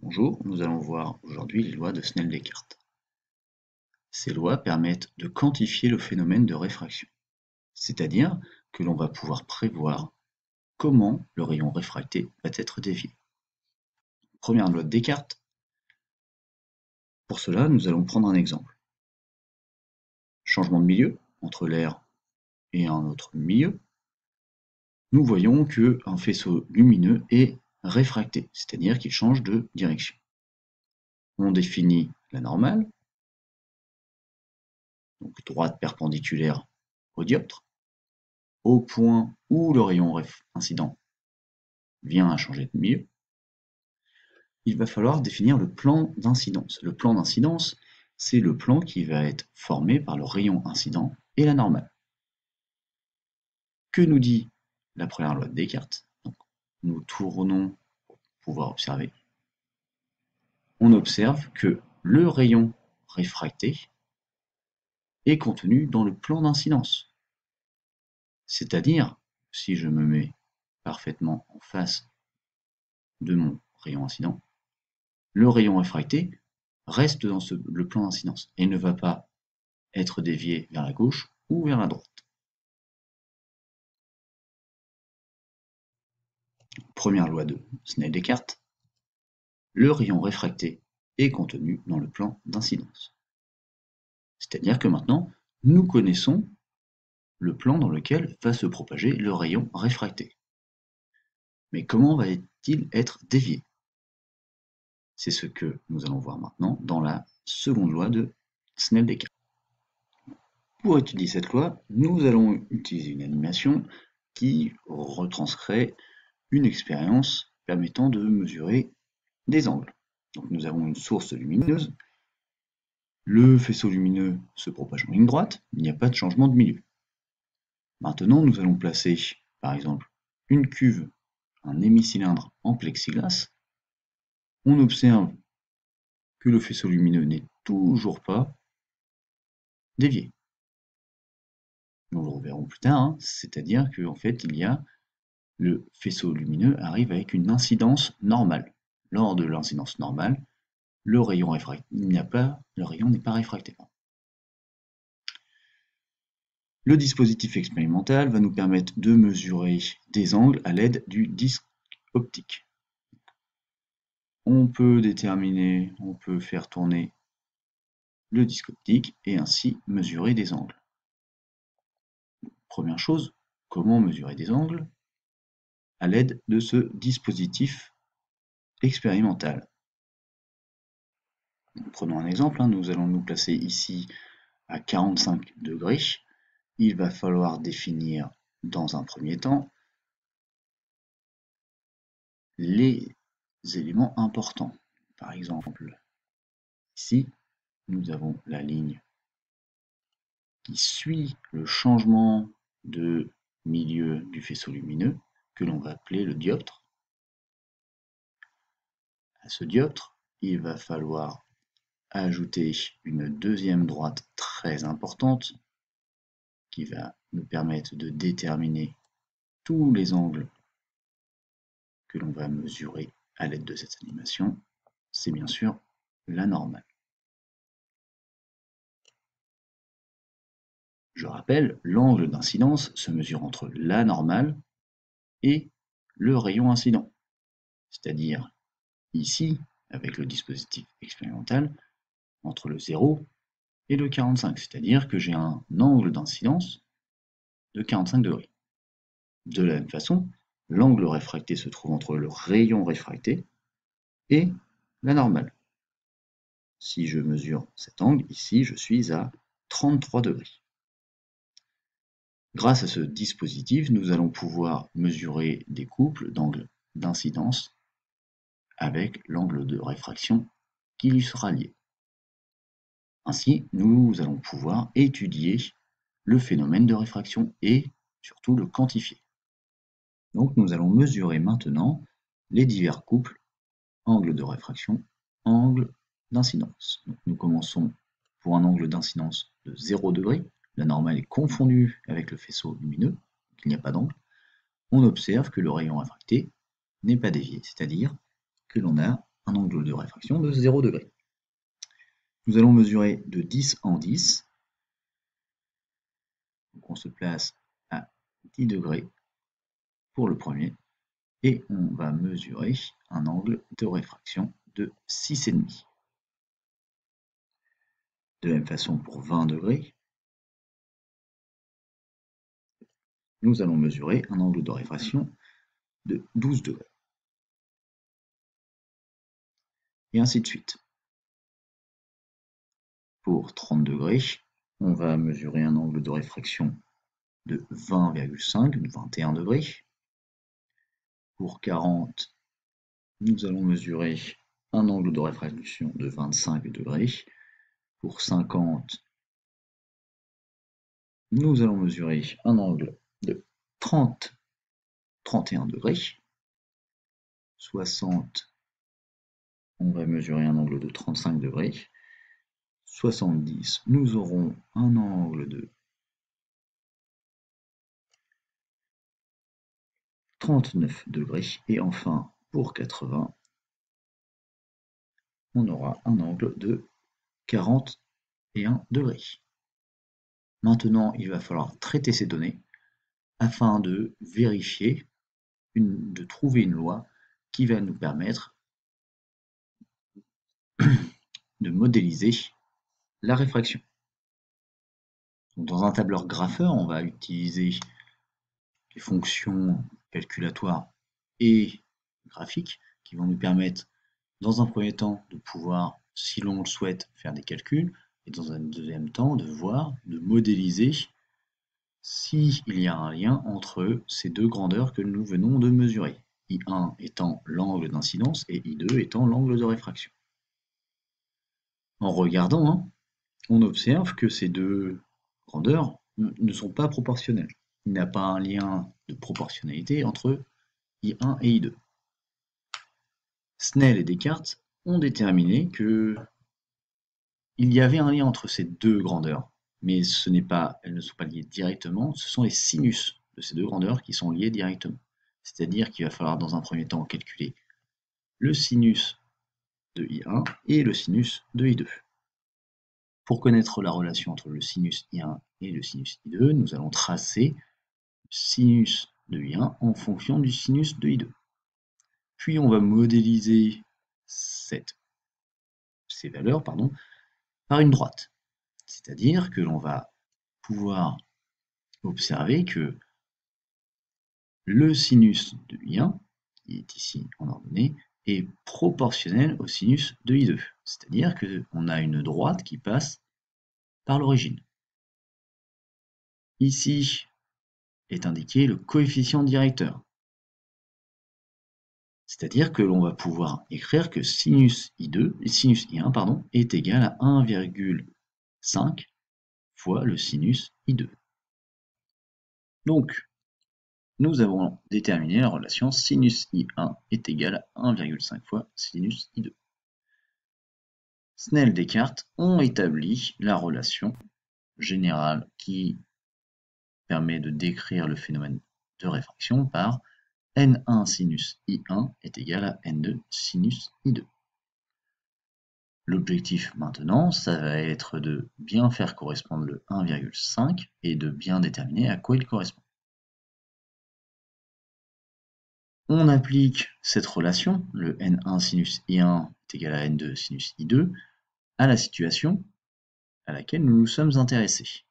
Bonjour, nous allons voir aujourd'hui les lois de Snell-Descartes. Ces lois permettent de quantifier le phénomène de réfraction, c'est-à-dire que l'on va pouvoir prévoir comment le rayon réfracté va être dévié. Première loi de Descartes. Pour cela, nous allons prendre un exemple. Changement de milieu entre l'air et un autre milieu. Nous voyons qu'un faisceau lumineux est réfracté, c'est-à-dire qu'il change de direction. On définit la normale, donc droite perpendiculaire au dioptre, au point où le rayon incident vient à changer de milieu, il va falloir définir le plan d'incidence. Le plan d'incidence, c'est le plan qui va être formé par le rayon incident et la normale. Que nous dit la première loi de Descartes? Donc, nous tournons pour pouvoir observer. On observe que le rayon réfracté est contenu dans le plan d'incidence. C'est-à-dire, si je me mets parfaitement en face de mon rayon incident, le rayon réfracté reste dans le plan d'incidence et ne va pas être dévié vers la gauche ou vers la droite. Première loi de Snell-Descartes, le rayon réfracté est contenu dans le plan d'incidence. C'est-à-dire que maintenant, nous connaissons le plan dans lequel va se propager le rayon réfracté. Mais comment va-t-il être dévié? C'est ce que nous allons voir maintenant dans la seconde loi de Snell-Descartes. Pour étudier cette loi, nous allons utiliser une animation qui retranscrit une expérience permettant de mesurer des angles. Donc nous avons une source lumineuse, le faisceau lumineux se propage en ligne droite, il n'y a pas de changement de milieu. Maintenant, nous allons placer, par exemple, une cuve, un hémicylindre en plexiglas. On observe que le faisceau lumineux n'est toujours pas dévié. Nous le reverrons plus tard, hein. C'est-à-dire qu'en fait, le faisceau lumineux arrive avec une incidence normale. Lors de l'incidence normale, le rayon n'est pas réfracté. Le dispositif expérimental va nous permettre de mesurer des angles à l'aide du disque optique. On peut faire tourner le disque optique et ainsi mesurer des angles. Première chose, comment mesurer des angles? À l'aide de ce dispositif expérimental. Prenons un exemple, nous allons nous placer ici à 45 degrés. Il va falloir définir dans un premier temps les éléments importants. Par exemple, ici, nous avons la ligne qui suit le changement de milieu du faisceau lumineux, que l'on va appeler le dioptre. À ce dioptre, il va falloir ajouter une deuxième droite très importante qui va nous permettre de déterminer tous les angles que l'on va mesurer à l'aide de cette animation. C'est bien sûr la normale. Je rappelle, l'angle d'incidence se mesure entre la normale et le rayon incident. C'est-à-dire ici, avec le dispositif expérimental, entre le 0 et le 45. C'est-à-dire que j'ai un angle d'incidence de 45 degrés. De la même façon, l'angle réfracté se trouve entre le rayon réfracté et la normale. Si je mesure cet angle, ici, je suis à 33 degrés. Grâce à ce dispositif, nous allons pouvoir mesurer des couples d'angles d'incidence avec l'angle de réfraction qui lui sera lié. Ainsi, nous allons pouvoir étudier le phénomène de réfraction et surtout le quantifier. Donc nous allons mesurer maintenant les divers couples, angle de réfraction, angle d'incidence. Nous commençons pour un angle d'incidence de 0 degré, la normale est confondue avec le faisceau lumineux, donc il n'y a pas d'angle. On observe que le rayon réfracté n'est pas dévié, c'est-à-dire que l'on a un angle de réfraction de 0 degré. Nous allons mesurer de 10 en 10. Donc on se place à 10 degrés pour le premier et on va mesurer un angle de réfraction de 6,5. De la même façon pour 20 degrés, nous allons mesurer un angle de réfraction de 12 degrés. Et ainsi de suite. Pour 30 degrés, on va mesurer un angle de réfraction de 20,5, de 21 degrés. Pour 40, nous allons mesurer un angle de réfraction de 25 degrés. Pour 50, nous allons mesurer un angle de 31 degrés. 60, on va mesurer un angle de 35 degrés. 70, nous aurons un angle de 39 degrés. Et enfin, pour 80, on aura un angle de 41 degrés. Maintenant, il va falloir traiter ces données afin de vérifier, de trouver une loi qui va nous permettre de modéliser la réfraction. Donc, dans un tableur grapheur, on va utiliser les fonctions calculatoires et graphiques qui vont nous permettre, dans un premier temps, de pouvoir, si l'on le souhaite, faire des calculs, et dans un deuxième temps, de voir, de modéliser s'il y a un lien entre ces deux grandeurs que nous venons de mesurer, I1 étant l'angle d'incidence et I2 étant l'angle de réfraction. En regardant, on observe que ces deux grandeurs ne sont pas proportionnelles. Il n'y a pas un lien de proportionnalité entre I1 et I2. Snell et Descartes ont déterminé qu'il y avait un lien entre ces deux grandeurs, mais elles ne sont pas liées directement, ce sont les sinus de ces deux grandeurs qui sont liés directement. C'est-à-dire qu'il va falloir dans un premier temps calculer le sinus de I1 et le sinus de I2. Pour connaître la relation entre le sinus I1 et le sinus I2, nous allons tracer le sinus de I1 en fonction du sinus de I2. Puis on va modéliser ces valeurs par une droite. C'est-à-dire que l'on va pouvoir observer que le sinus de I1, qui est ici en ordonnée, est proportionnel au sinus de I2. C'est-à-dire qu'on a une droite qui passe par l'origine. Ici est indiqué le coefficient directeur. C'est-à-dire que l'on va pouvoir écrire que sinus I1 est égal à 1,5 fois le sinus I2. Donc, nous avons déterminé la relation sinus I1 est égal à 1,5 fois sinus I2. Snell et Descartes ont établi la relation générale qui permet de décrire le phénomène de réfraction par N1 sinus I1 est égal à N2 sinus I2. L'objectif maintenant, ça va être de bien faire correspondre le 1,5 et de bien déterminer à quoi il correspond. On applique cette relation, le N1 sinus I1 est égal à N2 sinus I2, à la situation à laquelle nous nous sommes intéressés.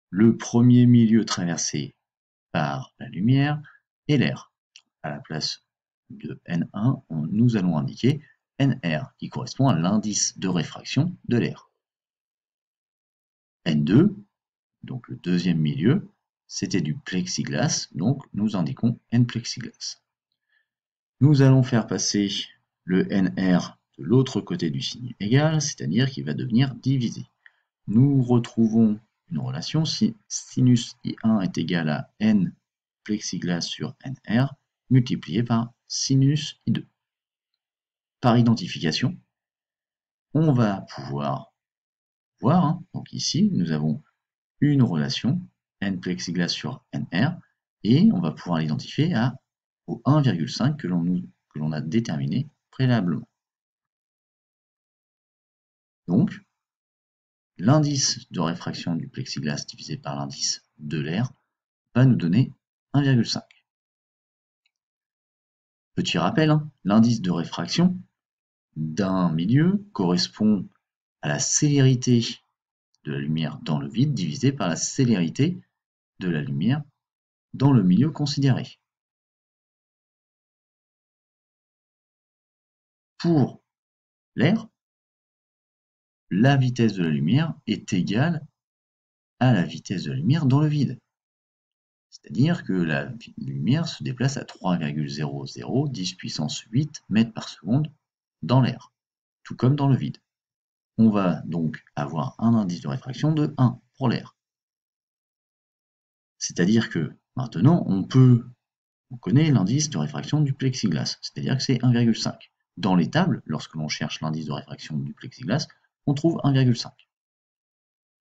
Le premier milieu traversé par la lumière est l'air. À la place de N1, nous allons indiquer NR, qui correspond à l'indice de réfraction de l'air. N2, donc le deuxième milieu, c'était du plexiglas, donc nous indiquons N plexiglas. Nous allons faire passer le NR de l'autre côté du signe égal, c'est-à-dire qu'il va devenir divisé. Nous retrouvons une relation si sinus I1 est égal à N plexiglas sur NR multiplié par sinus I2. Par identification, on va pouvoir voir, donc ici nous avons une relation N plexiglas sur NR et on va pouvoir l'identifier au 1,5 que l'on a déterminé préalablement. Donc, l'indice de réfraction du plexiglas divisé par l'indice de l'air va nous donner 1,5. Petit rappel, hein, l'indice de réfraction d'un milieu correspond à la célérité de la lumière dans le vide divisé par la célérité de la lumière dans le milieu considéré. Pour l'air, la vitesse de la lumière est égale à la vitesse de la lumière dans le vide. C'est-à-dire que la lumière se déplace à 3,0010 puissance 8 mètres par seconde dans l'air, tout comme dans le vide. On va donc avoir un indice de réfraction de 1 pour l'air. C'est-à-dire que maintenant, on connaît l'indice de réfraction du plexiglas, c'est-à-dire que c'est 1,5. Dans les tables, lorsque l'on cherche l'indice de réfraction du plexiglas, on trouve 1,5.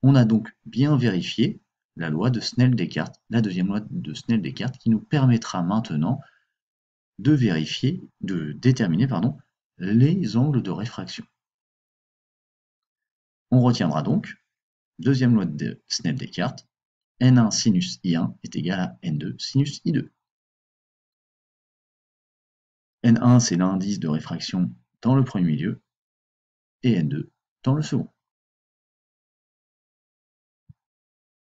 On a donc bien vérifié la loi de Snell-Descartes, la deuxième loi de Snell-Descartes, qui nous permettra maintenant de déterminer les angles de réfraction. On retiendra donc, deuxième loi de Snell-Descartes, N1 sinus I1 est égal à N2 sinus I2. N1, c'est l'indice de réfraction dans le premier milieu, et N2 dans le second.